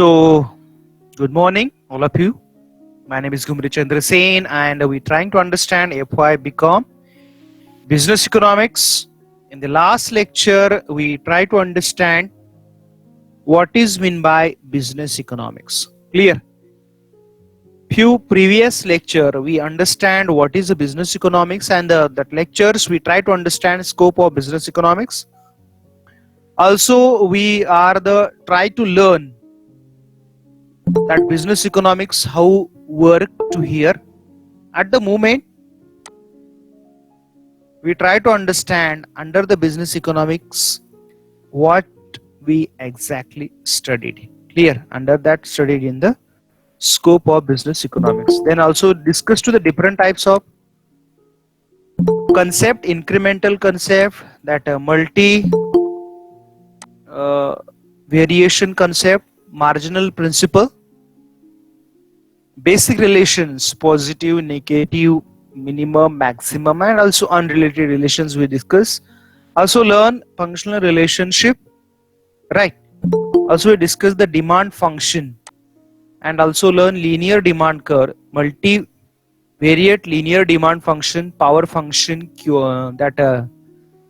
So, good morning, all of you. My name is Gumri Chandra Sen, and we're trying to understand FY become business economics. In the last lecture, we try to understand what is meant by business economics. Clear? Few previous lecture, we understand what is the business economics, and that lectures we try to understand scope of business economics. Also, we are the try to learn that business economics how work to here. At the moment, we try to understand under the business economics what we exactly studied. Clear? Under that studied in the scope of business economics. Then also discuss to the different types of concept, incremental concept, that multi uh, variation concept, marginal principle, basic relations, positive, negative, minimum, maximum, and also unrelated relations we discuss. Also learn functional relationship, right? Also we discuss the demand function and also learn linear demand curve, multivariate linear demand function, power function,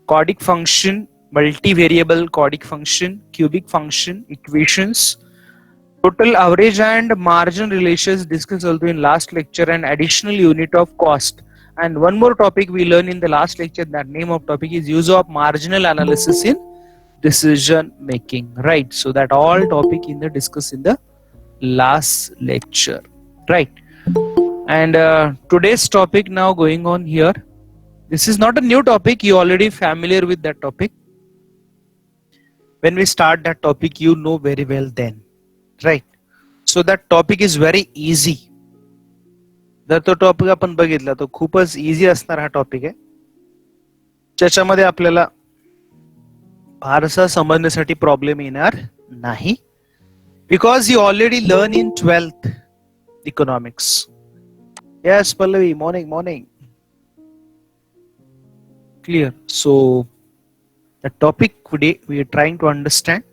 Chodic function, multivariable Chodic function, cubic function, equations, total average and margin relations discussed also in last lecture, and additional unit of cost. And one more topic we learned in the last lecture, that name of topic is use of marginal analysis in decision making, right? So that all topic in the discuss in the last lecture, right? And today's topic now going on here. This is not a new topic, you already familiar with that topic. When we start that topic, you know very well then, right? So that topic is very easy. जर तो topic आपण बघितला तो खूपच easy असणार हा topic आहे, ज्याच्यामध्ये आपल्याला फारसा समजण्यासाठी प्रॉब्लेम येणार नाही, because you already learn in 12th economics. Yes, Pallavi, morning. Clear. So the topic today we are trying to understand.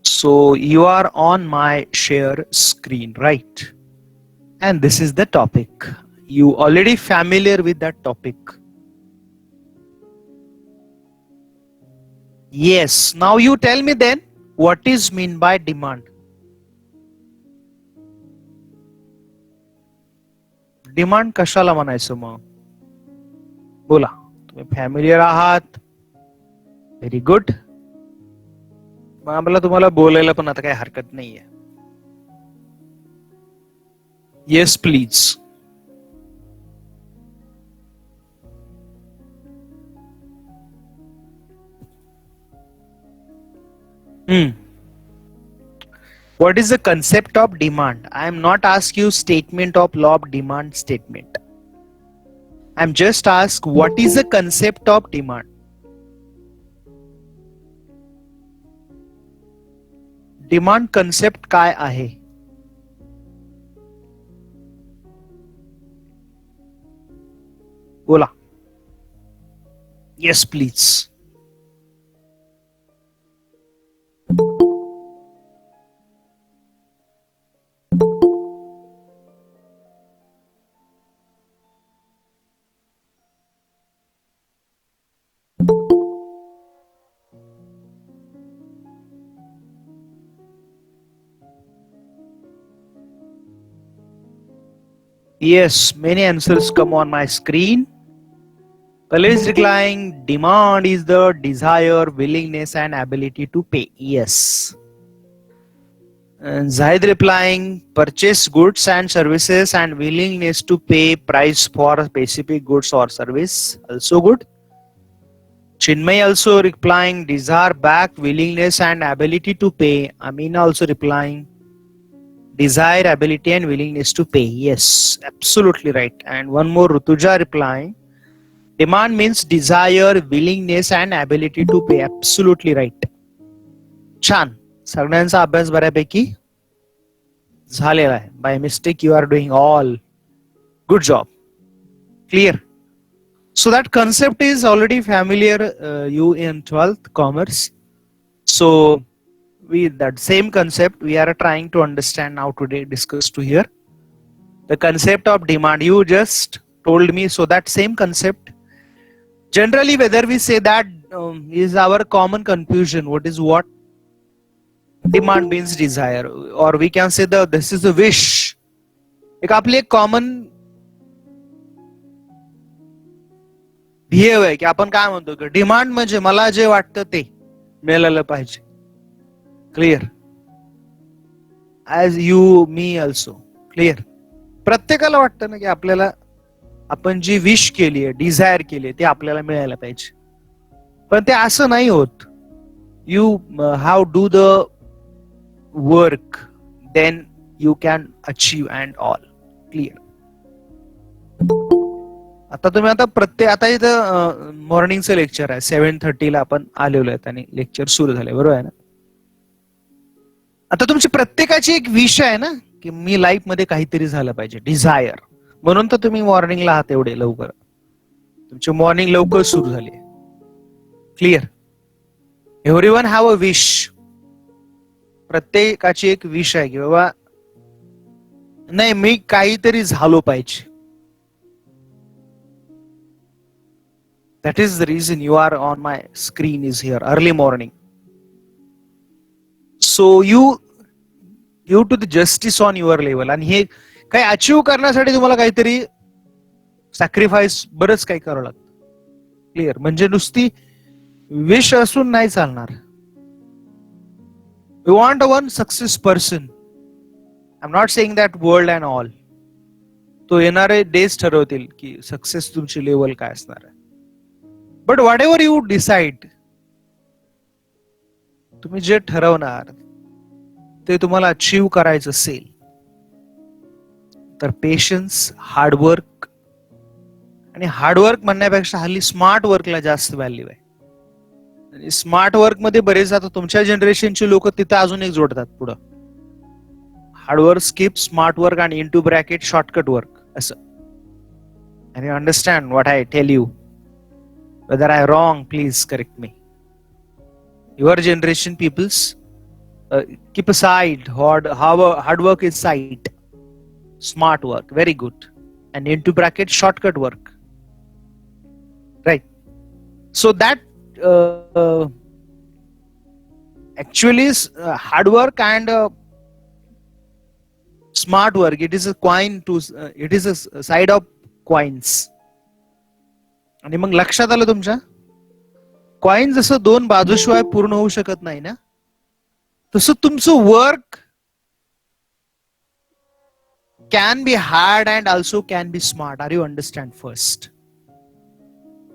So you are on my share screen, right? And this is the topic. You already familiar with that topic. Yes. Now you tell me then, what is mean by demand? Demand कशाला म्हणायचं मग? बोला, तुम्ही familiar आहात, very good. मग आम्हाला तुम्हाला बोलायला पण आता काही हरकत नाहीये. Yes please. What is the concept of demand? I am not ask you statement of law of demand statement. I am just ask what is the concept of demand? Demand concept काय आहे? बोला. Yes please. Yes, many answers come on my screen. Pale is replying, demand is the desire, willingness and ability to pay. Yes. And Zahid replying, purchase goods and services and willingness to pay price for specific goods or service. Also good. Chinmay also replying, desire back, willingness and ability to pay. Amina also replying, desire, ability and willingness to pay. Yes, absolutely right. And one more, Rutuja replying, demand means desire, willingness and ability to pay. Absolutely right. छान, सगळ्यांचा अभ्यास बऱ्यापैकी झालेला आहे. By mistake you are doing all. Good job. Clear. So that concept is already familiar you in 12th commerce. So that same concept we are trying to understand now today, discuss to here. The concept of demand you just told me. So that same concept, generally whether we say that is our common confusion. What demand means desire, or we can say this is a wish. एक आपली एक common ध्येय आहे की आपण काय म्हणतो की डिमांड म्हणजे मला जे वाटतं ते मिळालं पाहिजे. Clear? As you me also. Clear? प्रत्येकाला वाटतं ना की आपल्याला आपण जी विश केली आहे, डिझायर केली आहे, ते आपल्याला मिळायला पाहिजे. पण ते असं नाही होत. You have do the work, then you can achieve and all. Clear? आता तुम्ही आता इथं मॉर्निंगचं लेक्चर आहे, 7:30 आपण आलेलो आहेत आणि लेक्चर सुरू झाले, बरोबर आहे ना? आता तुमची प्रत्येकाची एक विश आहे ना की मी लाईफ मध्ये काहीतरी झालं पाहिजे, डिझायर. म्हणून तर तुम्ही मॉर्निंगला आहात एवढे लवकर, तुमची मॉर्निंग लवकर सुरू झाली. Clear? Everyone have a wish. प्रत्येकाची एक विश आहे की बाबा नाही मी काहीतरी झालो पाहिजे. That is the reason you are on my screen is here early morning. So you to the justice on your level. आणि हे काही अचीव्ह करण्यासाठी तुम्हाला काहीतरी सॅक्रिफाईस बरंच काही करावं लागतं. क्लिअर? म्हणजे नुसती विश असून नाही चालणार. We want one success person. I'm not saying that world and all. तो येणारे डेज ठरवतील की सक्सेस तुमची लेवल काय असणार आहे. But what ever you decide, तुम्ही जे ठरवणार ते तुम्हाला अचीव्ह करायचं असेल तर पेशन्स, हार्डवर्क, आणि हार्डवर्क म्हणण्यापेक्षा हल्ली स्मार्ट वर्कला जास्त व्हॅल्यू आहे. स्मार्ट वर्क मध्ये बरेच आता तुमच्या जनरेशनची लोक तिथं अजून एक जोडतात पुढं, हार्डवर्क स्किप स्मार्ट वर्क आणि इनटू ब्रॅकेट शॉर्टकट वर्क असं. आणि you understand what I tell you. Whether I wrong, please correct me. Your generation peoples keep aside hard work is side, smart work, very good, and into bracket shortcut work, right? So that actually is hard work and smart work. It is a coin to it is a side of coins. आणि मग लक्षात आलं तुमच्या, coin जसं दोन बाजूशिवाय पूर्ण होऊ शकत नाही ना, तसं तुमचं work can be hard and also can be smart. Are you understand first?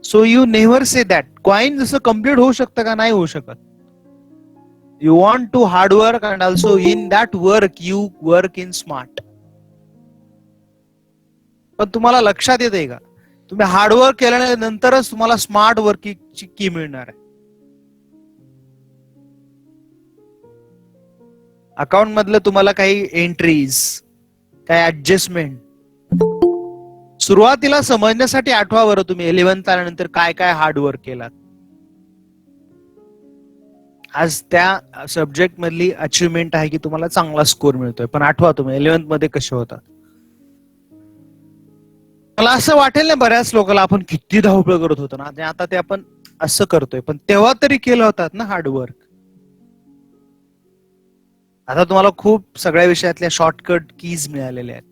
So you never say that coin जसं कम्प्लीट होऊ शकतं का, नाही होऊ शकत. You want to hard work and also in that work you work in smart. पण तुम्हाला लक्षात येते का, तुम्ही हार्डवर्क केल्यानंतरच तुम्हाला स्मार्ट वर्कची की मिळणार आहे. अकाउंट मधलं तुम्हाला काही एंट्रीज, काही ऍडजस्टमेंट सुरुवातीला समजण्यासाठी आठवा बरं तुम्ही 11th आल्यानंतर काय काय हार्डवर्क केलात. आज त्या सब्जेक्ट मधली अचिव्हमेंट आहे की तुम्हाला चांगला स्कोर मिळतोय, पण आठवा तुम्ही 11th मध्ये कसे होतात. मला असं वाटेल ना बऱ्याच लोकांना आपण किती धावपळ करत होतो ना, आता ते आपण असं करतोय, पण तेव्हा तरी केलं होतात ना हार्डवर्क. आता तुम्हाला खूप सगळ्या विषयातल्या शॉर्टकट कीज मिळालेल्या आहेत.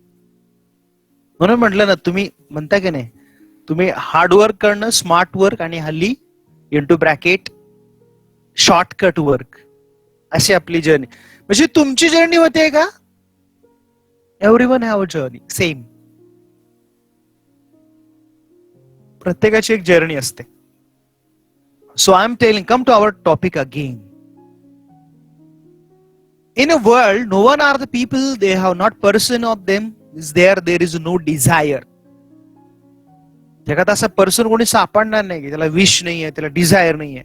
म्हणून म्हटलं ना, तुम्ही म्हणता की नाही, तुम्ही हार्डवर्क करणं, स्मार्ट वर्क आणि हल्ली इंटू ब्रॅकेट शॉर्टकट वर्क अशी आपली जर्नी. म्हणजे तुमची जर्नी होते का? Everyone have a journey same. प्रत्येकाची एक जर्नी असते. So I am telling, come to our topic again. In a world, no one are the people, they have not person of them is there is no desire. जगात असा person कोणी सापडणार नाही की त्याला विश नाहीये, त्याला डिझायर नाहीये.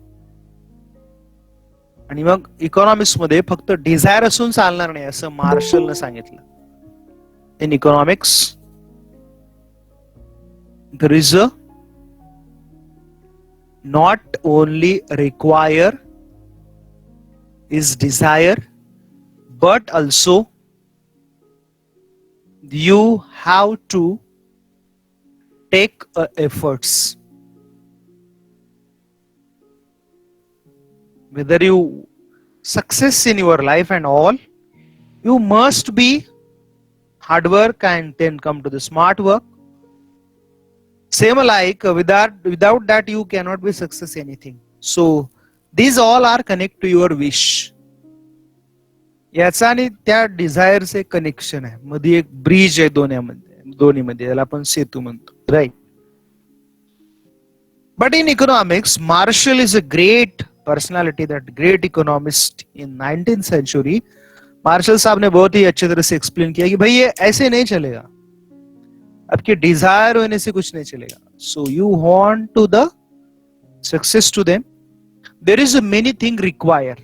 आणि मग इकॉनॉमिक्स मध्ये फक्त डिझायर असून चालणार नाही असं मार्शलनं सांगितलं. In economics there is a not only require is desire, but also you have to take efforts. Whether you success in your life and all, you must be hard work and then come to the smart work. Same like without that you cannot be success anything. So these all are connect to your wish. याचा आणि त्या डिझायरचे connection आहे, मध्ये एक bridge आहे दोन्हीमध्ये त्याला आपण सेतू म्हणतो, right. But in economics, Marshall is a great personality, that great economist in 19th century. Marshall साहब ने बहुत ही अच्छे तरह से एक्सप्लेन किया कि भाई ये ऐसे नहीं चलेगा, आपके डिजायर होने से कुछ नहीं चलेगा. So you want to the success to them, there is a many thing require.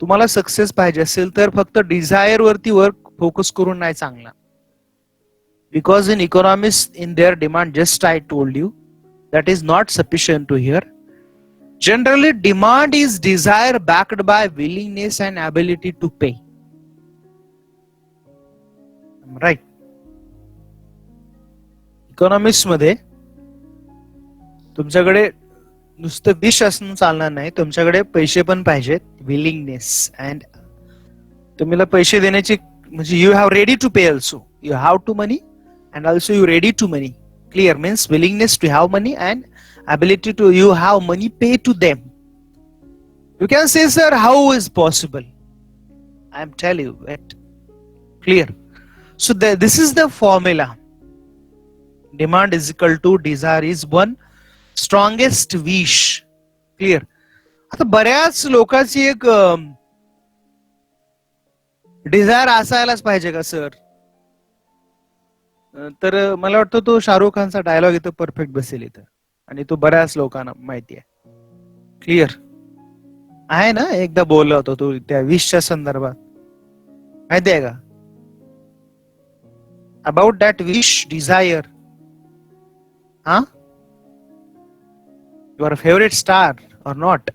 तुम्हाला सक्सेस पाहिजे असेल तर फक्त डिझायर वरती वर्क फोकस करून नाही चांगला. Because in economics in their demand, just I told you, that is not sufficient to hear. Generally, demand is desire backed by willingness and ability to pay. Right. Economics मध्ये तुमच्याकडे नुसतं wish असणं चालणार नाही, तुमच्याकडे पैसे पण पाहिजेत, विलिंगनेस. अँड तुम्हाला पैसे देण्याची म्हणजे you have ready to pay also. You have to money and also you ready to money. Clear means willingness to have money and ability to you have money pay to them. You can say, sir, how is possible? I am telling you it. Clear. So this is the formula. Demand is equal to desire is one strongest wish. Clear. आता बऱ्याच लोकांची एक desire असायलाच पाहिजे का sir? तर मला वाटतं तो शाहरुख खानचा डायलॉग इथं परफेक्ट बसेल इथं, आणि तो बऱ्याच लोकांना माहिती आहे. क्लिअर आहे ना? एकदा बोलला होता तो त्या विशच्या संदर्भात, माहिती आहे का? About that wish desire. हा, युअर फेवरेट स्टार और नॉट?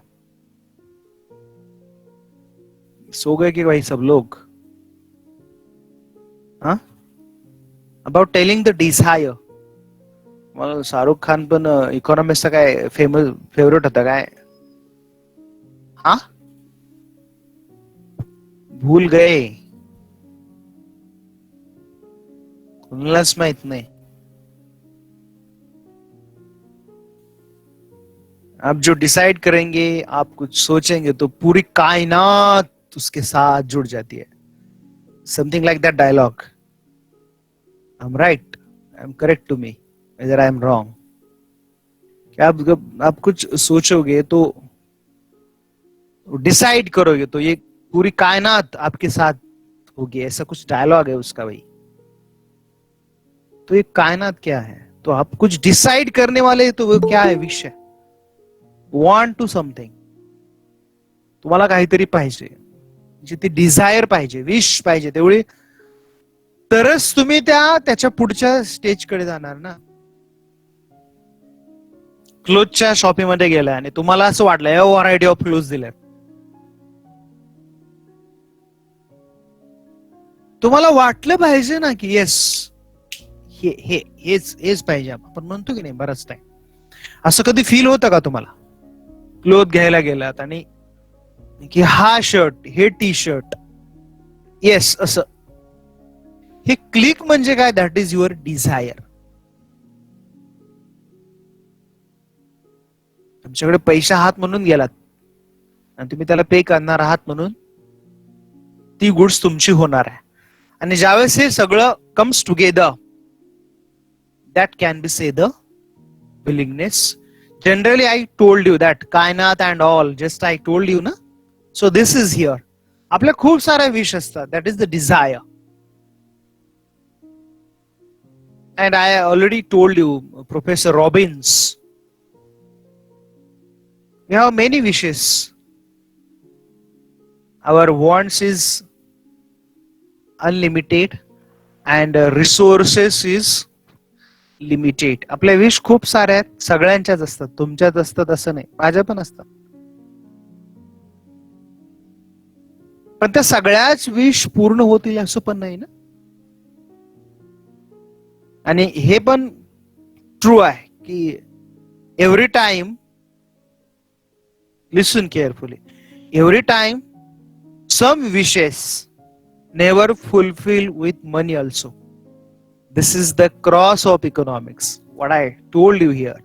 सो गए कि भाई सब लोग? हा, अबाउट टेलिंग द डिझायर. मला शाहरुख खान पण इकॉनॉमिक्सचा काय फेवरेट होता काय? हा, भूल गए, कोणालाच माहित नाही. आप जो डिसाइड करेंगे, आप कुछ सोचेंगे तो पूरी कायनात उसके साथ जुड़ जाती है. Something like that dialogue. I'm right. I'm correct to me. Whether I am wrong. आप कुछ सोचोगे तो डिसाइड करोगे तो ये पूरी कायनात आपके साथ होगी, ऐसा कुछ डायलॉग है उसका भाई. तो ये कायनात क्या है? तो आप कुछ डिसाइड करने वाले, तो वो क्या है? विश है. Want to something. तुम्हाला काहीतरी पाहिजे, म्हणजे ती डिझायर पाहिजे, विश पाहिजे, तेवढी तरच तुम्ही त्याच्या पुढच्या स्टेजकडे जाणार ना. क्लोथच्या शॉपिंग मध्ये गेलाय आणि तुम्हाला असं वाटलं व्हरायटी ऑफ क्लोथ दिले, तुम्हाला वाटलं पाहिजे ना की येस हेच पाहिजे. आपण म्हणतो की नाही बराच टाइम. असं कधी फील होतं का तुम्हाला? क्लोथ घ्यायला गेलात आणि की हा शर्ट, हे टी शर्ट, येस असं. हे क्लिक म्हणजे काय? That is your desire. तुमच्याकडे पैसा आहात म्हणून गेलात आणि तुम्ही त्याला पे करणार आहात म्हणून ती गुड्स तुमची होणार आहे. आणि ज्यावेळेस हे सगळं comes together, that can be say the willingness. Generally I told you that कायनात and all, just I told you ना. So this is here. आपल्या खूप साऱ्या विश असतात, that is the desire. And I already told you, Professor Robbins, we have many wishes. Our wants is unlimited and resources is limited. आपल्या wish खूप साऱ्या आहेत, सगळ्यांच्याच असतात, तुमच्याच असतात असं नाही, माझ्या पण असतात. पण त्या सगळ्याच विश पूर्ण होतील असं पण नाही ना. आणि हे पण ट्रू आहे की every time, listen carefully, every time some wishes never fulfil with money also. This is the cross of economics, what I told you here.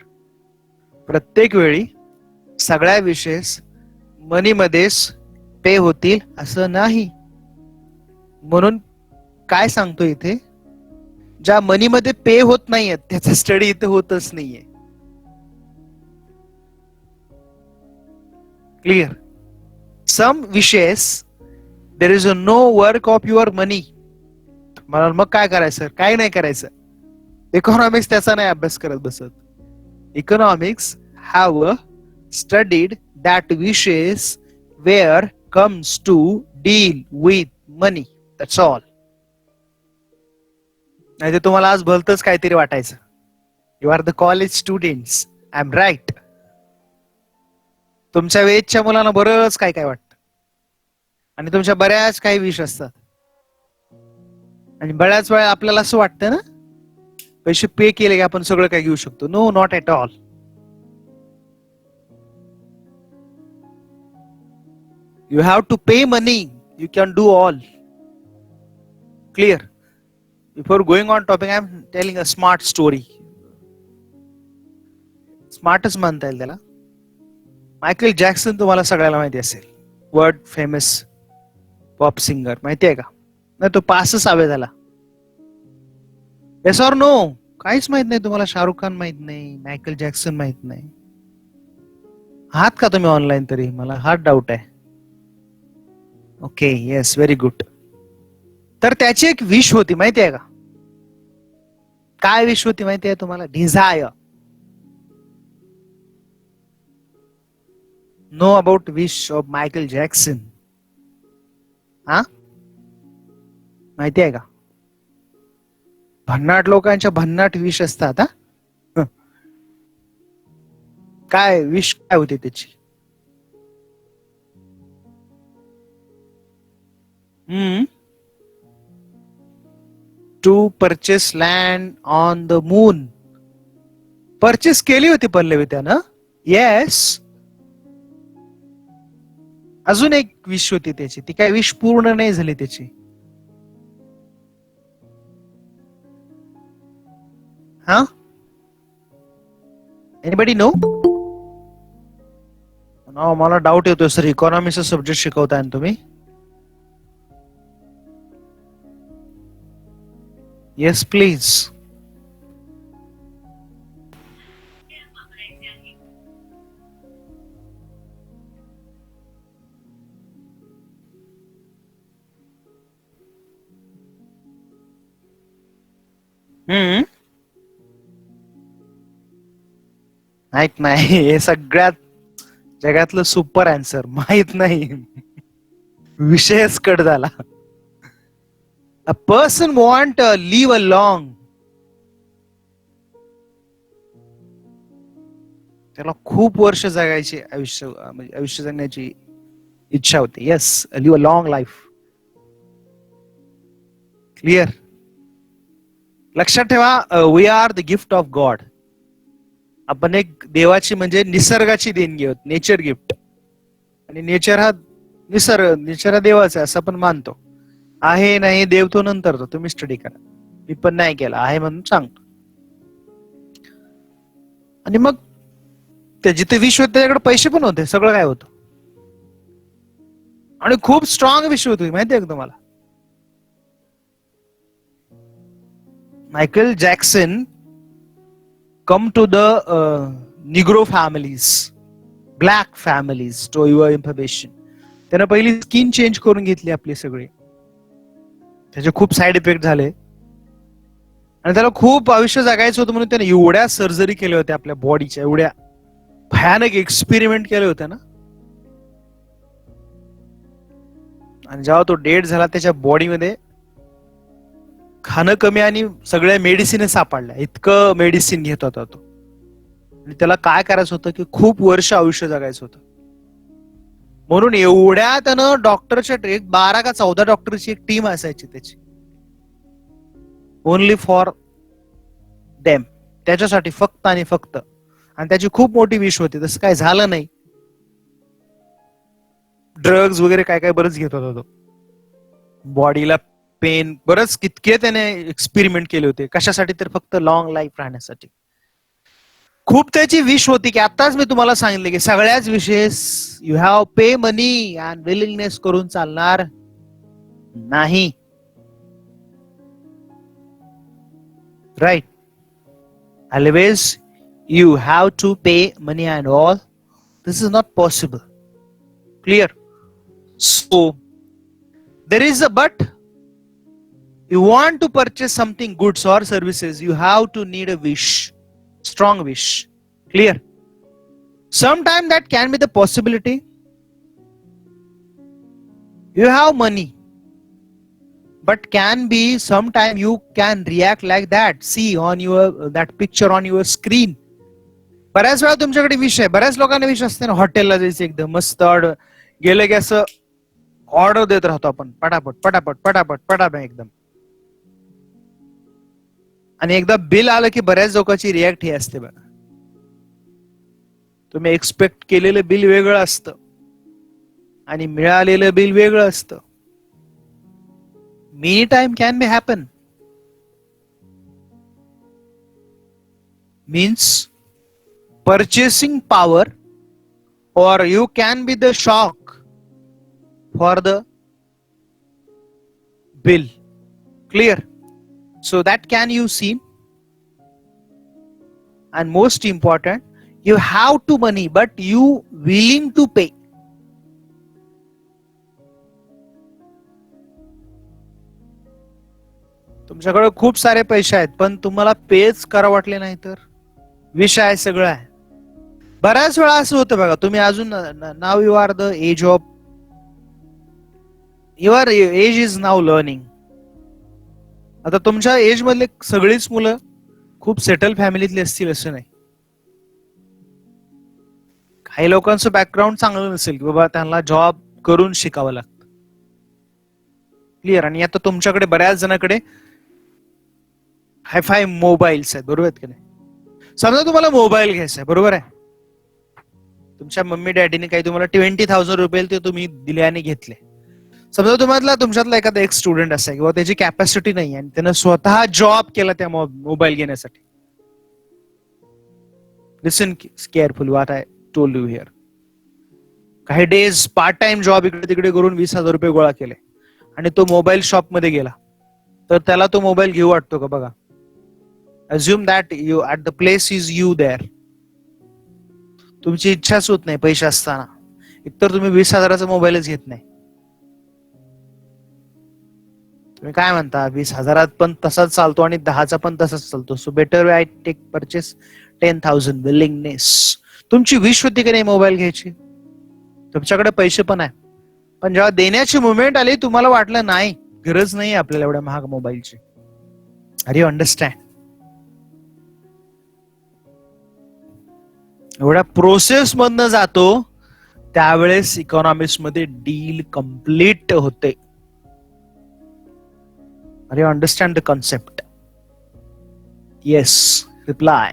प्रत्येक वेळी सगळ्या विशेष मनी मध्येच पे होतील असं नाही. म्हणून काय सांगतो इथे, ज्या मनी मध्ये पे होत नाहीये त्याचा स्टडी इथे होतच नाहीये. Clear. Some wishes there is a no work of your money. मला मग काय करायचं, काय नाही करायचं. इकॉनॉमिक्स त्याचा नाही अभ्यास करत बसत. Economics have studied that wishes where comes to deal with money. That's all. नाही तर तुम्हाला आज भलतच काहीतरी वाटायचं. You are the college students, I am right. तुमच्या वेजच्या मुलांना बरंच काय काय वाटतं आणि तुमच्या बऱ्याच काही विष असतात. आणि बऱ्याच वेळा आपल्याला असं वाटतं ना, पैसे पे केले की आपण सगळं काय घेऊ शकतो. No, not at all. You have to pay money. You can do all. Clear? Before going on topic, I am telling a smart story. Smartest म्हणता येईल त्याला. मायकल जॅक्सन तुम्हाला सगळ्याला माहिती असेल, वर्ल्ड फेमस पॉप सिंगर. माहिती आहे का? नाही, तो पासच हवे झाला. Yes or no? काहीच माहित नाही तुम्हाला. शाहरुख खान माहित नाही, मायकल जॅक्सन माहित नाही. आहात का तुम्ही ऑनलाईन तरी? मला हाच डाऊट आहे. Okay, yes, very good. तर त्याची एक विश होती, माहिती आहे का? काय विश होती माहिती आहे तुम्हाला? Desire. No about wish of Michael Jackson? हा, माहिती आहे का? भन्नाट लोकांच्या भन्नाट विश असतात. हा, काय विश काय होती त्याची? To purchase land on the moon. Purchase केली होती पल्लवी त्यानं. येस. अजून एक विश होती त्याची, ती काय विश पूर्ण नाही झाली त्याची. हा, एनीबडी नो? मला डाऊट येतोय सर, इकॉनॉमिक्सचा सब्जेक्ट शिकवताय तुम्ही? Yes please. माहित नाही. हे सगळ्यात जगातलं सुपर आन्सर. माहित नाही, विषयच कट झाला. A person want live a long. त्याला खूप वर्ष जगायची आयुष्य, म्हणजे आयुष्य जगण्याची इच्छा होती. Yes, live a long life. Clear. लक्षात ठेवा, we are the gift of God. आपण एक देवाची म्हणजे निसर्गाची देणगी आहोत, नेचर गिफ्ट. आणि नेचर हा नेचर हा देवाचा असं आपण मानतो. आहे नाही देव तो नंतर, तो तुम्ही स्टडी करा. मी पण नाही केला, आहे म्हणून सांगतो. आणि मग ते जिथे विश्व होते त्याच्याकडे पैसे पण होते, सगळं काय होतं. आणि खूप स्ट्रॉंग विश्व होती, माहिती आहे का तुम्हाला? Michael Jackson come to the Negro families, black families, to your information. त्यानं पहिली स्किन चेंज करून घेतली आपली सगळी. त्याचे खूप साईड इफेक्ट झाले आणि त्याला खूप आयुष्य जगायचं होतं म्हणून त्याने एवढ्या सर्जरी केल्या होत्या आपल्या बॉडीच्या, एवढ्या भयानक एक्सपेरिमेंट केले होते ना. आणि जेव्हा तो डेड झाला त्याच्या बॉडीमध्ये खाणं कमी आणि सगळ्या मेडिसिन सापडल्या, इतकं मेडिसिन घेत होता तो. आणि त्याला काय करायचं होतं की खूप वर्ष आयुष्य जगायचं होतं. म्हणून एवढ्या त्यानं डॉक्टरच्या 12 का 14 डॉक्टरची एक टीम असायची त्याची, ओनली फॉर देम, त्याच्यासाठी फक्त आणि फक्त. आणि त्याची खूप मोठी विश होती. तसं काय झालं नाही. ड्रग्ज वगैरे काय काय बरंच घेत होता तो. बॉडीला पेन, बरंच कितके त्याने एक्सपेरिमेंट केले होते. कशासाठी? तर फक्त लॉंग लाईफ राहण्यासाठी. खूप त्याची विश होती की आताच मी तुम्हाला सांगितले की सगळ्याच विशेष you have pay money and willingness करून चालणार नाही. Right. Always you have to pay money and all. This is not possible. Clear? So there is a but. You want to purchase something, goods or services, you have to need a wish, strong wish. Clear? Sometime that can be the possibility. You have money, but can be sometime you can react like that. See on your that picture on your screen. बऱ्याच वेळा तुमच्याकडे विष आहे. बऱ्याच लोकांना विष असते ना, हॉटेलला जायचं एकदम मस्त ऑर्डर गेलं की असं ऑर्डर देत राहतो आपण पटापट पटापट पटापट पटापट एकदम. आणि एकदा बिल आलं की बऱ्याच लोकांची रिॲक्ट ही असते बघा. तुम्ही एक्सपेक्ट केलेलं बिल वेगळं असतं आणि मिळालेलं बिल वेगळं असतं. Many time can be happen. Means purchasing power, or you can be the shock for the bill. Clear? So that can you see. And most important, you have to money but you willing to pay. तुमच्याकडे खूप सारे पैसे आहेत पण तुम्हाला पेच करा वाटले नाही तर विषय आहे सगळं आहे. बऱ्याच वेळा असं होतं बघा, तुम्ही अजून now you are the age of your age is now learning. आता तुमच्या एज मधले सगळीच मुलं खूप सेटल फॅमिलीतली असतील असं नाही. काही लोकांचं बॅकग्राऊंड चांगलं नसेल की बाबा त्यांना जॉब करून शिकावं लागतं. क्लिअर? आणि आता तुमच्याकडे बऱ्याच जणांकडे हायफाय मोबाईल्स आहेत, बरोबर आहेत की नाही? समजा तुम्हाला मोबाईल घ्यायचा आहे, बरोबर आहे. तुमच्या मम्मी डॅडीने काही तुम्हाला 20,000 रुपये ते तुम्ही दिले आणि घेतले. समजा तुमच्यातला एखादा एक स्टुडंट असा किंवा त्याची कॅपॅसिटी नाही आणि त्यानं स्वतः जॉब केला त्या मोबाईल घेण्यासाठी. Listen careful what I told you here. काही डेज पार्ट टाइम जॉब इकडे तिकडे करून 20,000 रुपये गोळा केले आणि तो मोबाईल शॉप मध्ये गेला तर त्याला तो मोबाईल घेऊ वाटतो का? बघा, assume that you at the place is you there. तुमची इच्छाच होत नाही पैसे असताना. एकतर तुम्ही 20,000चा मोबाईलच घेत नाही. तुम्ही काय म्हणता 20,000 पण तसाच चालतो आणि 10चा पण तसाच चालतो. So better I take purchase 10,000 willingness. तुमची विश होती की नाही मोबाईल घ्यायची? तुमच्याकडे पैसे पण आहे पण जेव्हा देण्याची मुवमेंट आली तुम्हाला वाटलं नाही, गरज नाही आपल्याला एवढ्या महाग मोबाईलची. Are you understand? एवढ्या प्रोसेस मधनं जातो त्यावेळेस इकॉनॉमिक्स मध्ये डील कम्प्लीट होते. Are you understand the concept? Yes, reply.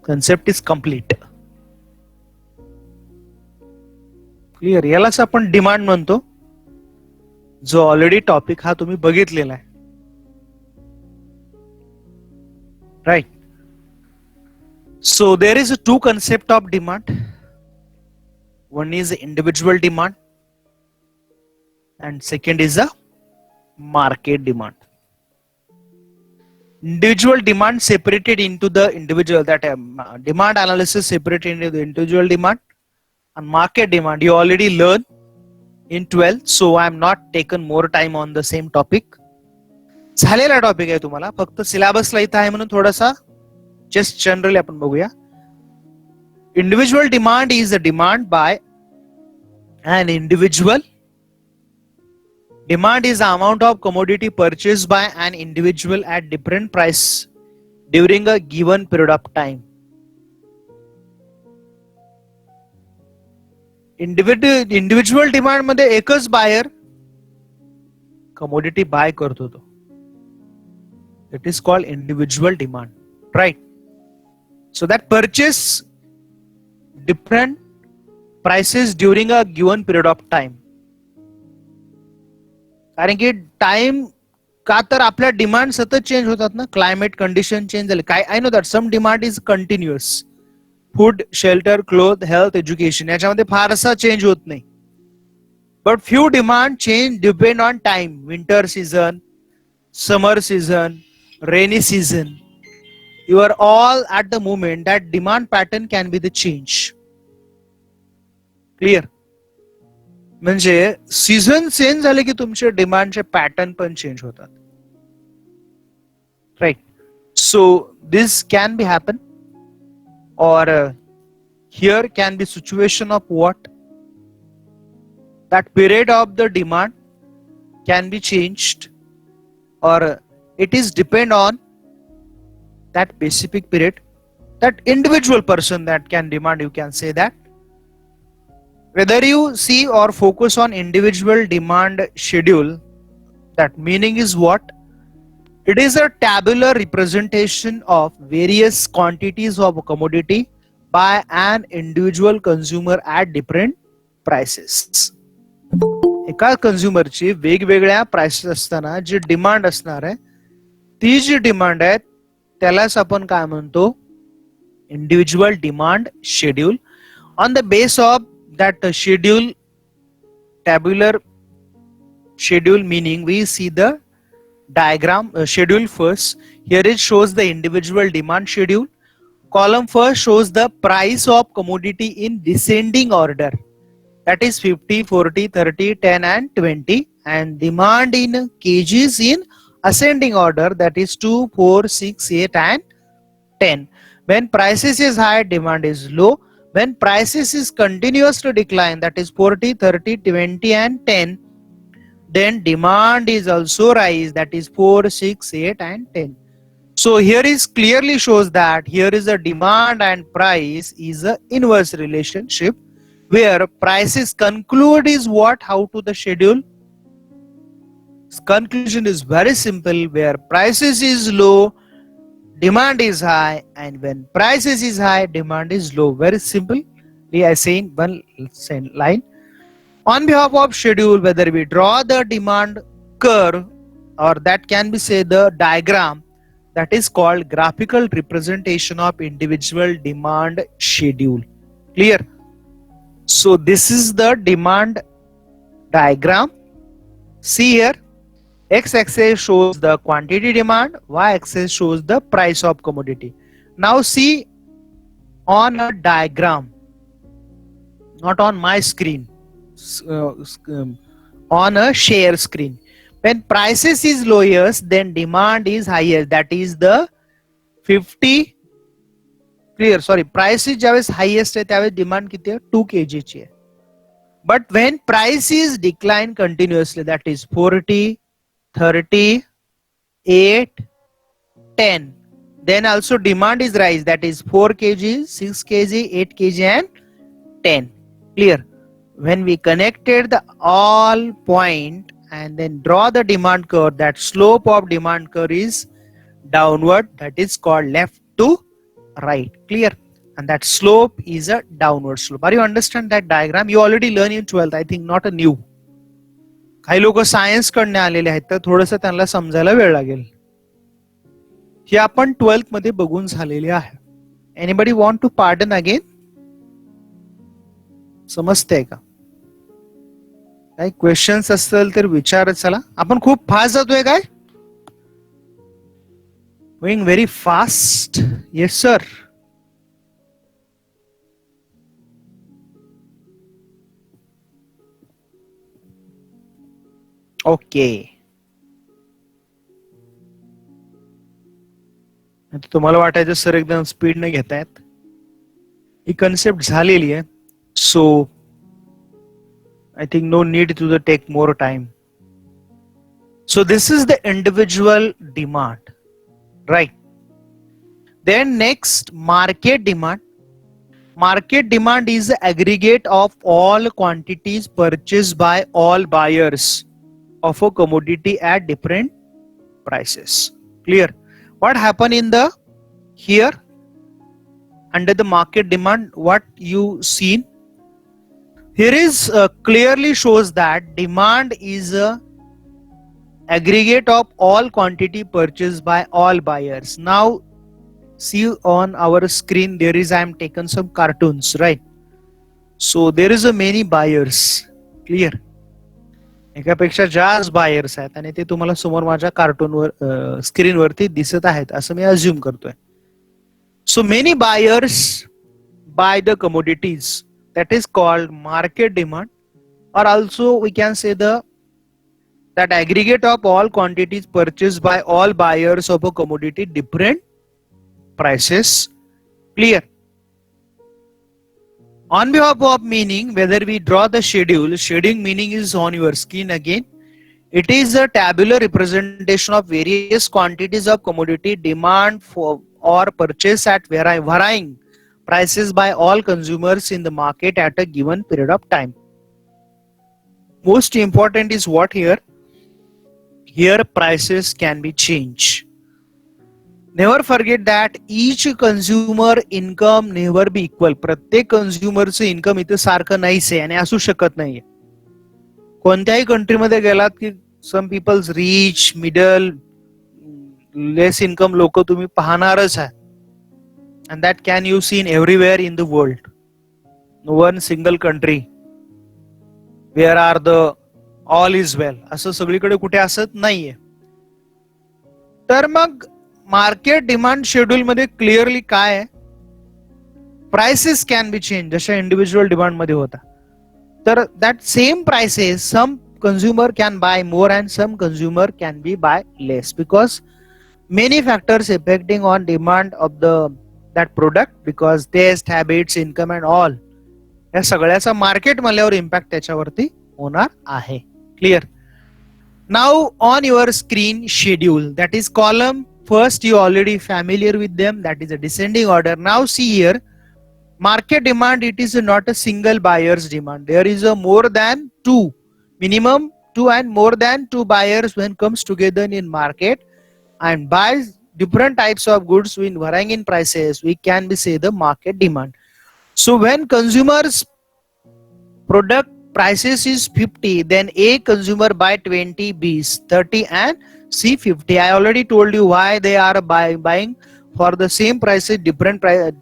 Concept is complete. Clear? यालाच आपण डिमांड म्हणतो, जो ऑलरेडी टॉपिक हा तुम्ही बघितलेला आहे. Right? So there is two concept of demand. One is individual demand and second is a market demand. Individual demand separated into the individual, that demand analysis separated into the individual demand and market demand you already learn in 12th, so I am not taken more time on the same topic. झालेला topic आहे तुम्हाला, फक्त सिलेबसला इथं आहे म्हणून थोडासा just generally आपण बघूया. Individual demand is a demand by an individual Demand is the amount of commodity purchased by an individual at different price during a given period of time. Individual demand मध्ये एकच buyer commodity buy करतो तो. It is called individual demand, right? So that purchase different prices during a given period of time. कारण की time का तर आपल्या demand सतत चेंज होतात ना, क्लायमेट कंडिशन चेंज झाले काय. I know that some demand is continuous. Food, shelter, cloth, health, education याच्यामध्ये फारसा चेंज होत नाही. But few demand change depend on time. Winter season, summer season, rainy season. You are all at the moment that demand pattern can be the change. Clear? म्हणजे season change झाले की तुमचे डिमांडचे pattern पण change होतात. Right. So this can be happen or here can be situation of what that period of the demand can be changed or it is depend on that specific period, that individual person that can demand. You can say that whether you see or focus on individual demand schedule, that meaning is what? It is a tabular representation of various quantities of a commodity by an individual consumer at different prices. एका कंझ्युमरची वेगवेगळ्या prices असताना जी demand असणार आहे, ती जी demand आहे त्यालाच आपण काय म्हणतो? Individual demand schedule. On the base of that schedule, tabular schedule, meaning we see the diagram schedule first. Here it shows the individual demand schedule. Column first shows the price of commodity in descending order, that is 50, 40, 30, 10 and 20, and demand in kgs in ascending order, that is 2, 4, 6, 8 and 10. When prices is high, demand is low. When prices is continuous to decline, that is 40, 30, 20 and 10, then demand is also rise, that is 4, 6, 8 and 10. So here is clearly shows that here is a demand and price is a inverse relationship, where prices conclude is what? How to the schedule? Conclusion is very simple, where prices is low, demand is high, and when prices is high, demand is low. Very simple. We are saying one line. On behalf of schedule, whether we draw the demand curve or that can be say the diagram, that is called graphical representation of individual demand schedule. Clear? So this is the demand diagram. See here, x-axis shows the quantity demand, y-axis shows the price of commodity. Now see on a diagram, not on my screen, on a share screen. When prices is lowest, then demand is highest, that is the 50. Clear? Sorry, price is ज्यावेळेस highest आहे त्यावेळेस demand किती आहे? 2 kg ची आहे. But when price is decline continuously, that is 40, 30, 8, 10, then also demand is rise, that is 4 kg, 6 kg, 8 kg and 10. Clear? When we connected the all point and then draw the demand curve, that slope of demand curve is downward, that is called left to right. Clear? And that slope is a downward slope. Are you understand that diagram? You already learned in 12th, I think, not a new. काही लोक science कडने आलेले आहेत तर थोडस त्यांना समजायला वेळ लागेल. हे आपण 12th मध्ये बघून झालेले आहे. Anybody want to pardon again? समजतंय का? काही क्वेश्चन्स असतील तर विचारत चला. आपण खूप फास्ट जातोय काय? Going very fast. Yes sir. Okay. तुम्हाला वाटायचं सर एकदम स्पीड न घेतायत. ही कन्सेप्ट झालेली आहे. सो I think no need to take more time. So this is the individual demand, right? Then next, market demand. Market demand is the aggregate of all quantities purchased by all buyers of a commodity at different prices. Clear? What happened in the here under the market demand? What you seen here is clearly shows that demand is a aggregate of all quantity purchased by all buyers. Now see on our screen there is I am taken some cartoons, right? So there is a many buyers. Clear? एकापेक्षा जास्त buyers आहेत आणि ते तुम्हाला समोर माझ्या कार्टूनवर स्क्रीनवरती दिसत आहेत असं मी अज्युम करतोय. So many buyers buy the commodities, that is called market demand, or also we can say that aggregate of all quantities purchased by all buyers of a commodity different prices. Clear? On behalf of meaning, whether we draw the schedule, shading meaning is on your screen again. It is a tabular representation of various quantities of commodity demand for or purchase at varying prices by all consumers in the market at a given period of time. Most important is what here? Here prices can be changed. Never forget that each consumer income never be equal. प्रत्येक कंझ्युमरचं income इथे सारखं नाहीच आहे आणि असू शकत नाहीये. कोणत्याही कंट्रीमध्ये गेलात की some peoples rich, middle, less income लोक तुम्ही पाहणारच आहे. And that can you see in everywhere in the world. No one single country where are the all is well असं सगळीकडे कुठे असत नाहीये. तर मग मार्केट डिमांड शेड्यूल मध्ये क्लिअरली काय आहे? प्राइसेस कॅन बी चेंज जशा इंडिव्हिज्युअल डिमांड मध्ये होता. तर that same prices some consumer can buy more and some consumer can be buy less because many factors affecting on demand of that product because taste, habits, income and all या सगळ्याचा market म्हणल्यावर impact त्याच्यावरती होणार आहे. Clear? Now on your screen schedule that is column first you already familiar with them, that is a descending order. Now see here market demand, it is not a single buyer's demand, there is a more than two, minimum two and more than two buyers when comes together in market and buys different types of goods in varying in prices, we can be say the market demand. So when consumers product prices is 50, then A consumer buy 20, B 30 and C 50. I already told you why they are buying for the same prices, different price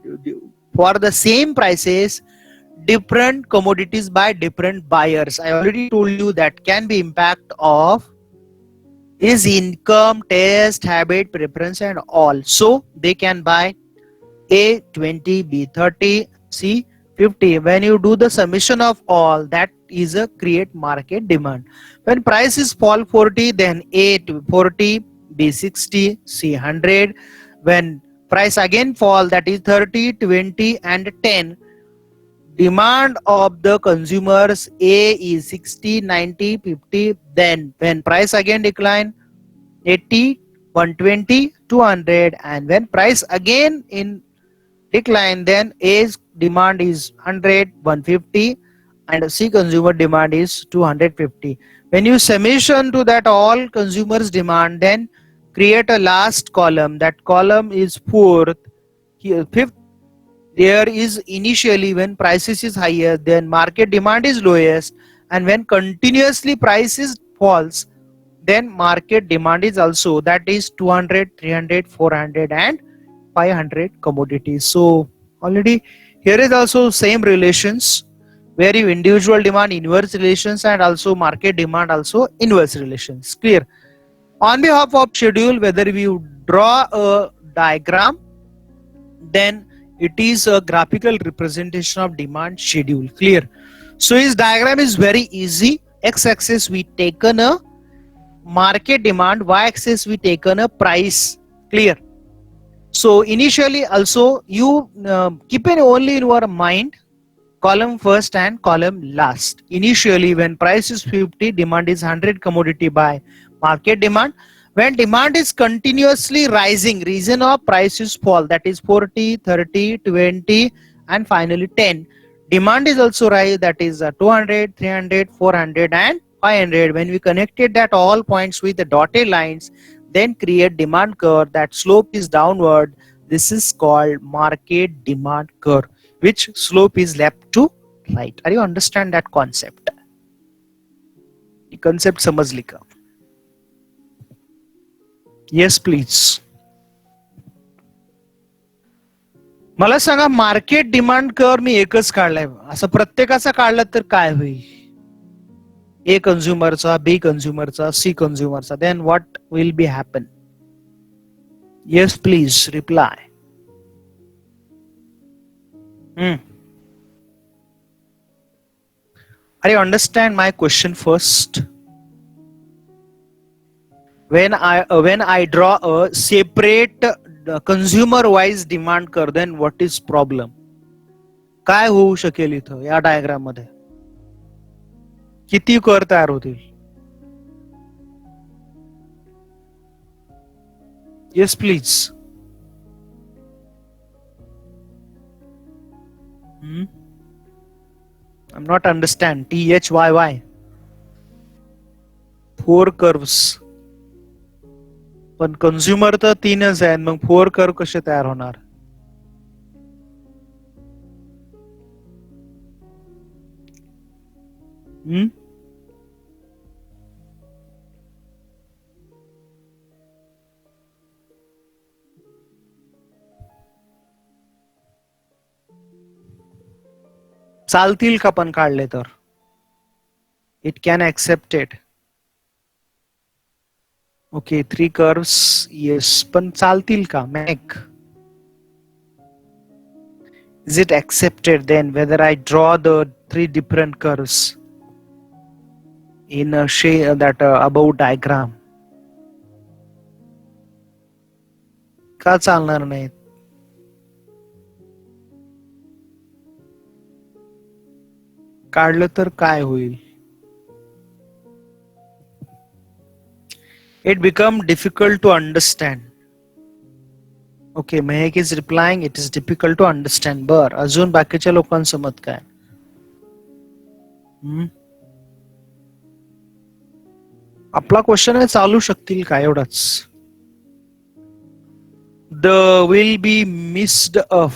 for the same prices, different commodities by different buyers. I already told you that can be impact of is income, taste, habit, preference and all. So they can buy A 20, B 30, C 50. When you do the summation of all, that is a create market demand. When prices fall 40, then A to 40, B 60, C 100. When price again fall, that is 30, 20 and 10. Demand of the consumers A is 60, 90, 50. Then when price again decline 80, 120, 200 and when price again in decline, then A's demand is 100, 150 and C consumer demand is 250. When you summation to that all consumers demand, then create a last column. That column is fourth. Here fifth, there is initially when prices is higher, then market demand is lowest, and when continuously prices falls, then market demand is also, that is 200, 300, 400 and 500 commodities. So already here is also same relations where you individual demand inverse relations and also market demand also inverse relations. Clear? On behalf of schedule, whether we draw a diagram, then it is a graphical representation of demand schedule. Clear? So his diagram is very easy. X-axis we taken a market demand, y-axis we taken a price. Clear? So initially also you keep it only in your mind column first and column last. Initially when price is 50, demand is 100 commodity by Market demand. When demand is continuously rising, reason of prices fall, that is 40, 30, 20, and finally 10. Demand is also rise, that is 200, 300, 400, and 500. When we connected that all points with the dotted lines, then create demand curve, that slope is downward. This is called market demand curve, which slope is left to right. Are you understand that concept? Concept समजली का? Yes, please. मला सांगा, market demand कर मी एकच काढलाय, असं प्रत्येकाचा काढला तर काय होईल? ए कन्झ्युमरचा, बी कन्झ्युमरचा, सी कन्झ्युमरचा, then what will be happen? Yes please reply. Are you understand my question first? When I draw a separate consumer wise demand curve, then what is problem? काय होऊ शकेल इथं या डायग्राम मध्ये? किती कर तयार होतील? Yes, please. I'm not understand. THYY. 4 curves. पण कंझ्युमर तर 3च आहे, मग 4 कर्व कसे तयार होणार? चालतील का पण काढले तर? It can accepted. Okay, 3 curves, yes, पण चालतील का? Mac, is it accepted then whether I draw the 3 different curves in a that above diagram? का चालणार नाही? काढलं तर काय होईल? It become difficult to understand. Okay, Mehak is replying, it is difficult to understand. बर, अजून बाकीच्या लोकांचं मत काय? आपला क्वेश्चन आहे, चालू शकतील का एवढाच? The will be missed of.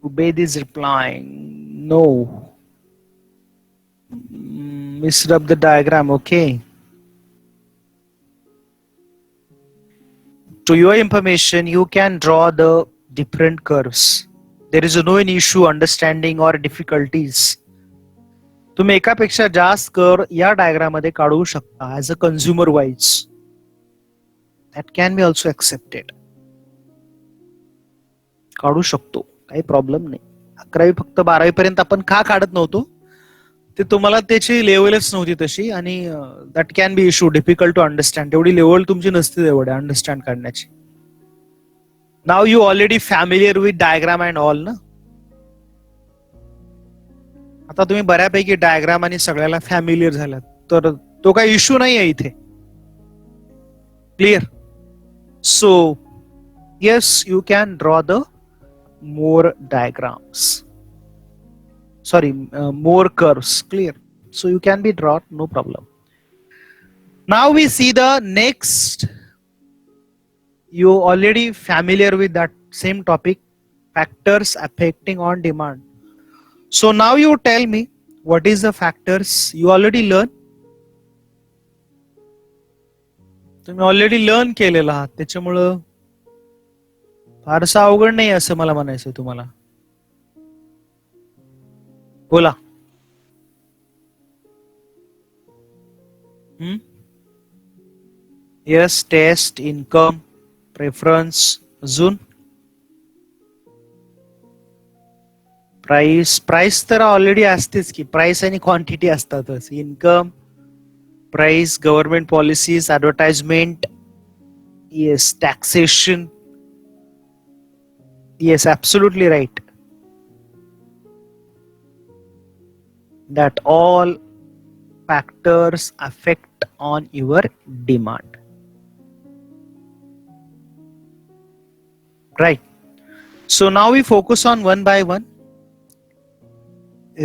Ubaid is replying, no. Missed up the diagram, okay. To your information, you can draw the different curves. There is no issue understanding or difficulties. तुम्ही एकापेक्षा जास्त curve या diagram मध्ये काढू शकता as a consumer wise. That can B also accepted. काढू शकतो, काही प्रॉब्लेम नाही. 11वी फक्त 12वी पर्यंत आपण का काढत नव्हतो ते तुम्हाला त्याची लेवलच नव्हती तशी, आणि that can be issue, difficult to understand. तेवढी लेवल तुमची नसते तेवढ्या अंडरस्टँड करण्याची. Now you already familiar with diagram and all ना. आता तुम्ही बऱ्यापैकी डायग्राम आणि सगळ्याला फॅमिलियर झालात, तर तो काही इश्यू नाही आहे इथे. Clear? So yes, you can draw the more diagrams, sorry, more curves. Clear? So you can be drawn, no problem. Now we see the next. You already familiar with that same topic, factors affecting on demand. So now you tell me, what is the factors you already learn? तुम्ही already learn केलेला आहात, त्याच्यामुळं फारसं अवघड नाही असं मला म्हणायचं तुम्हाला. बोला. येस, टेस्ट, इन्कम, प्रेफरन्स, अजून प्राइस. प्राइस तर ऑलरेडी असतेच की, प्राइस आणि क्वांटिटी असतातच. Income, price, government policies, advertisement, yes, taxation. Yes, absolutely right. That all factors affect on your demand. Right. So now we focus on one by one.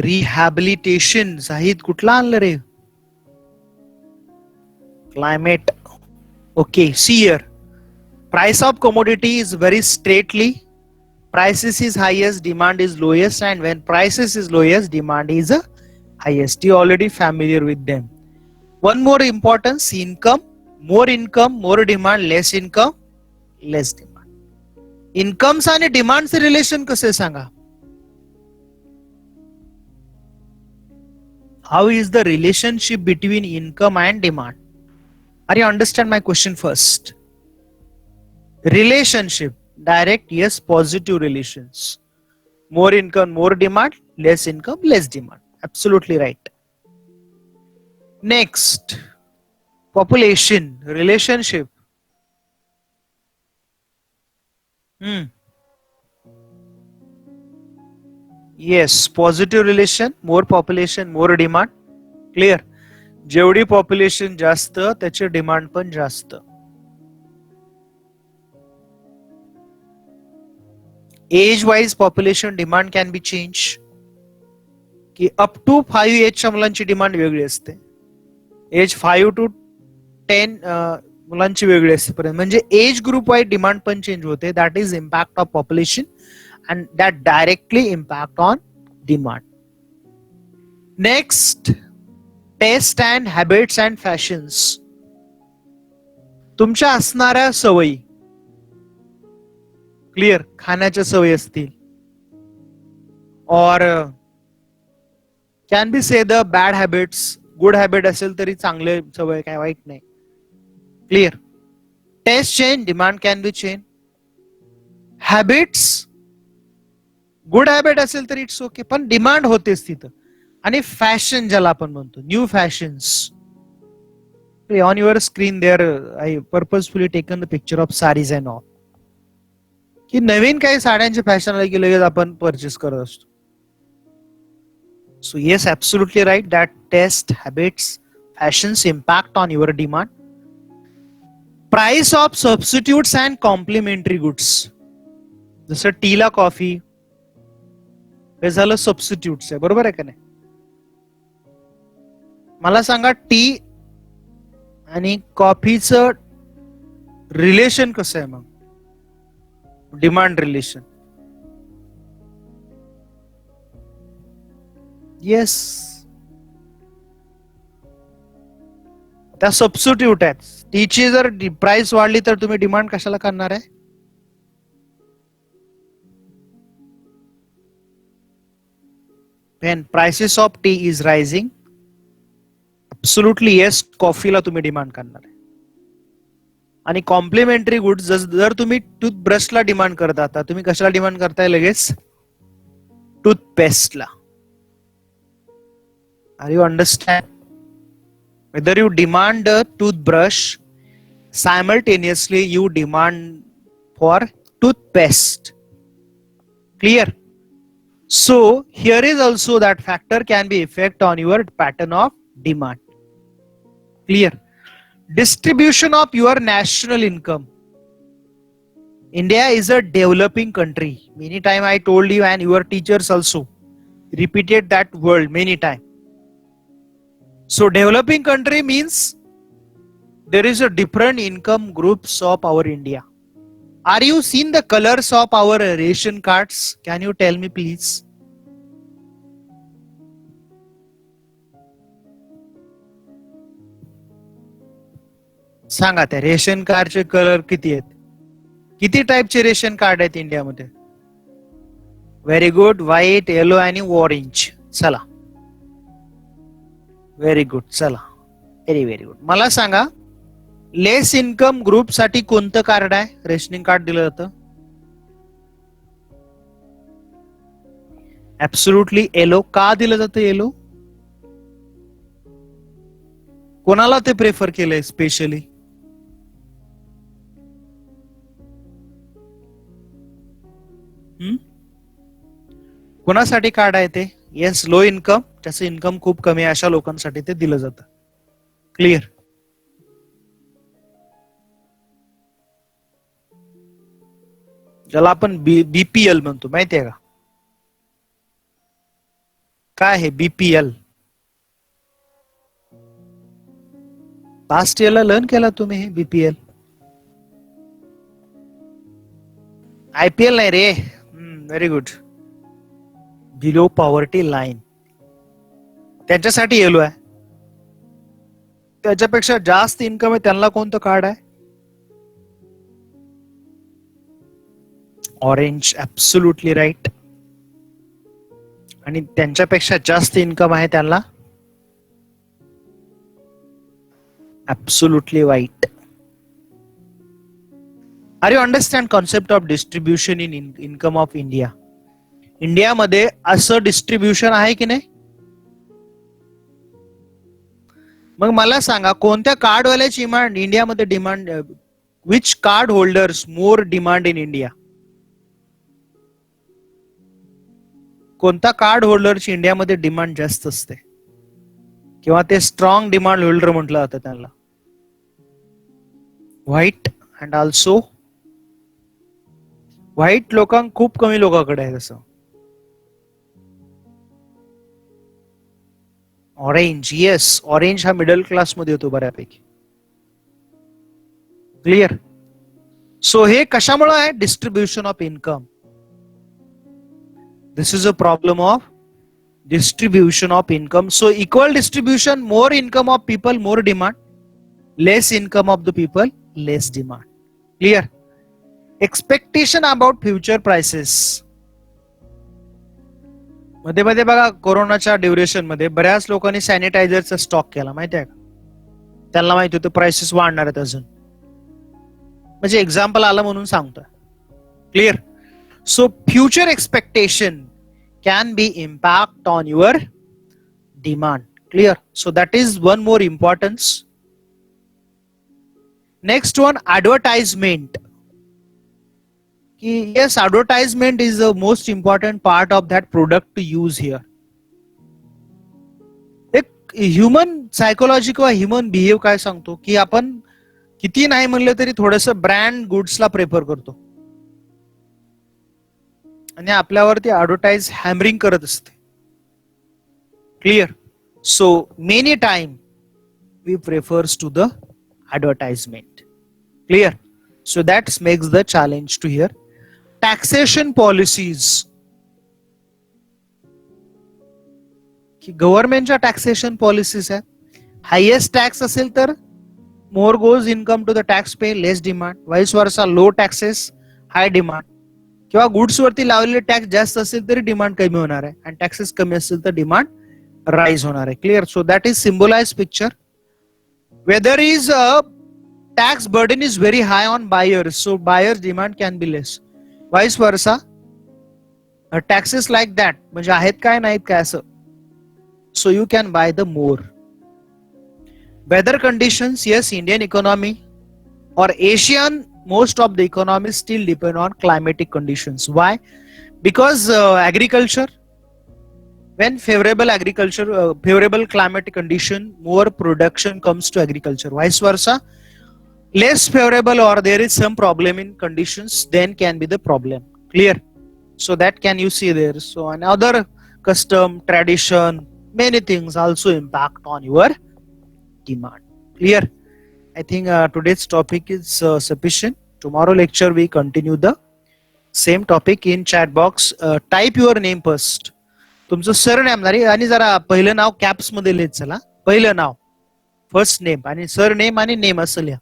Rehabilitation. Zahid कुठला आणलं रे? Climate. Okay, see here. Price of commodity is very straightly. Prices is highest, demand is lowest, and when prices is lowest, demand is highest. You already familiar with them. One more importance, income, more demand, less income, less demand. Incomes आणि डिमांडचे relation कसे सांगा? How is the relationship between income and demand? Are you understand my question first? Relationship, direct, yes, positive relations. More income, more demand, less income, less demand. Absolutely right. Next, population, relationship. Yes, positive relation, more population, more demand. Clear? जेवढी population जास्त त्याचे demand पण जास्त. Age wise population demand can be change. की up to 5 एजच्या मुलांची demand वेगळी असते. As 5 to 10 मुलांची वेगळी असते पर्यंत. म्हणजे एज ग्रुप वाईज डिमांड पण चेंज होते. That is impact of population and that directly impact on demand. Next, taste and habits and fashions. तुमच्या असणाऱ्या सवयी, क्लिअर, खाण्याच्या सवयी असतील, और can be say the bad habits. Good habit असेल तरी चांगले सवय, काय वाईट नाही. Clear. Taste change, demand can be change. Habits, good habit असेल तर इट्स ओके, पण डिमांड होतेच तिथं. आणि फॅशन ज्याला आपण म्हणतो, new fashions. On your screen there I purposefully taken the picture of saris and all. की नवीन काही साड्यांचे फॅशन आले की लगेच आपण परचेस करत असतो. So yes, absolutely right, that taste, habits, fashions impact on your demand. Price of substitutes and complementary goods. जसं टीला कॉफी, हे झालं सबस्टिट्यूट्स आहे, बरोबर आहे का नाही? मला सांगा, टी आणि कॉफीचं रिलेशन कसं आहे मग? Demand relation. येस, त्या सबस्टिट्यूट आहेत. टीची जर प्राइस वाढली तर तुम्ही डिमांड कशाला करणार आहे? When prices of tea is rising, absolutely yes, कॉफीला तुम्ही डिमांड करणार आहे. आणि कॉम्प्लिमेंटरी गुड्स, जर तुम्ही टूथब्रशला डिमांड करता, आता तुम्ही कशाला डिमांड करताय लगेच? टूथपेस्टला. Are you understand? Whether you demand a toothbrush, simultaneously you demand for toothpaste. Clear? So here is also that factor can be effect on your pattern of demand. Clear? Distribution of your national income. India is a developing country. Many time I told you, and your teachers also repeated that word many times. So developing country means there is a different income groups of our India. Are you seen the colors of our ration cards? Can you tell me please? सांगा, त्या ration कार्डचे colour किती आहेत? किती टाइपचे ration card आहेत इंडियामध्ये? Very good. White, yellow आणि orange. चला, very good. चला, व्हेरी व्हेरी गुड. मला सांगा, लेस इन्कम ग्रुप साठी कोणतं कार्ड आहे, रेशनिंग कार्ड दिलं जातं? Absolutely yellow. का दिलं जातं येलो? कोणाला ते प्रेफर केलंय स्पेशली? कोणासाठी कार्ड आहे ते? येस, लो इन्कम, त्याचं इन्कम खूप कमी आहे अशा लोकांसाठी ते दिलं जातं. क्लिअर? ज्याला आपण बीपीएल म्हणतो, माहितीये का? काय आहे बीपीएल? लास्ट इयरला लर्न केला तुम्ही हे बीपीएल? आयपीएल नाही रे. Very good. Below poverty line, त्यांच्यासाठी येलो आहे. त्याच्यापेक्षा जास्त इन्कम आहे त्यांना कोणतं कार्ड आहे? ऑरेंज. Absolutely right. आणि त्यांच्यापेक्षा जास्त इन्कम आहे त्यांना absolutely white. Are you understand concept of distribution in income of India? इंडियामध्ये असं डिस्ट्रीब्युशन आहे की नाही? मग मला सांगा, कोणत्या कार्डवाल्याची डिमांड इंडियामध्ये demand, which card holders more demand in India? कोणता कार्ड होल्डरची इंडियामध्ये डिमांड जास्त असते, किंवा ते स्ट्रॉंग डिमांड होल्डर म्हटलं जातं त्यांना? व्हाईट. अँड ऑल्सो व्हाईट लोकांना खूप कमी लोकांकडे आहे तसं. ऑरेंज. येस, ऑरेंज हा मिडल क्लास मध्ये येतो बऱ्यापैकी. क्लिअर? सो हे कशामुळे आहे? Distribution of income. This is a problem of distribution of income. So equal distribution, more income of people, more demand. Less income of the people, less demand. Clear? Expectation about future prices. मध्ये मध्ये बघा, कोरोनाच्या duration मध्ये बऱ्याच लोकांनी सॅनिटायझरचा stock केला, माहिती आहे का? त्यांना माहिती होतं प्राइसेस वाढणार आहेत अजून. म्हणजे एक्झाम्पल आलं म्हणून सांगतोय. Clear? So future expectation can be impact on your demand. Clear? So that is one more importance. Next one, advertisement. Yes, advertisement is the most important part of that product to use here. एक human psychology किंवा human behave काय सांगतो की आपण किती नाही म्हणलं तरी थोडस ब्रँड गुड्सला प्रेफर करतो, आणि आपल्यावरती ऍडव्हर्टाइज हॅमरिंग करत असते. Clear? So many time we prefers to the advertisement. Clear? So that's makes the challenge to here. Taxation policies, की गव्हर्नमेंटच्या टॅक्सेशन पॉलिसीज आहेत. हायएस्ट टॅक्स असेल तर more goes income to the tax pay, less demand. Vice versa, low taxes, high demand. किंवा goods वरती लावलेले tax जास्त असेल तरी डिमांड कमी होणार आहे, आणि टॅक्सेस कमी असेल तर डिमांड राईज होणार आहे. Clear? So that is symbolise picture. Weather is a tax burden is very high on buyers, so buyers demand can be less. Vice versa, taxes like that म्हणजे आहेत काय नाहीत काय असं, so you can buy the more. Weather conditions, yes, Indian economy or Asian, most of the economies still depend on climatic conditions. Why? Because agriculture, when favorable climatic condition, more production comes to agriculture. Vice versa, less favorable or there is some problem in conditions, then can be the problem. Clear? So that can you see there. So another custom, tradition, many things also impact on your demand. Clear? I think today's topic is sufficient. Tomorrow lecture we continue the same topic. In chat box type your name first. तुमचं surname आणि जरा पहिलं नाव caps मध्ये लिहित चला. पहिलं नाव, फर्स्ट नेम, आणि सरनेम आणि नेम असं लिहा.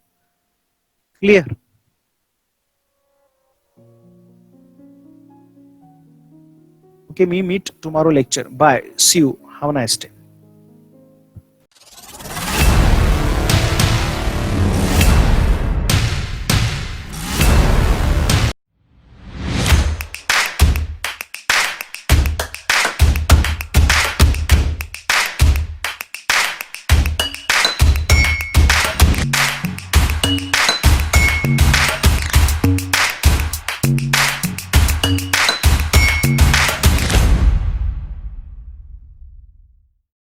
क्लिअर? ओके, मी meet tomorrow lecture. Bye, see you, have a nice day.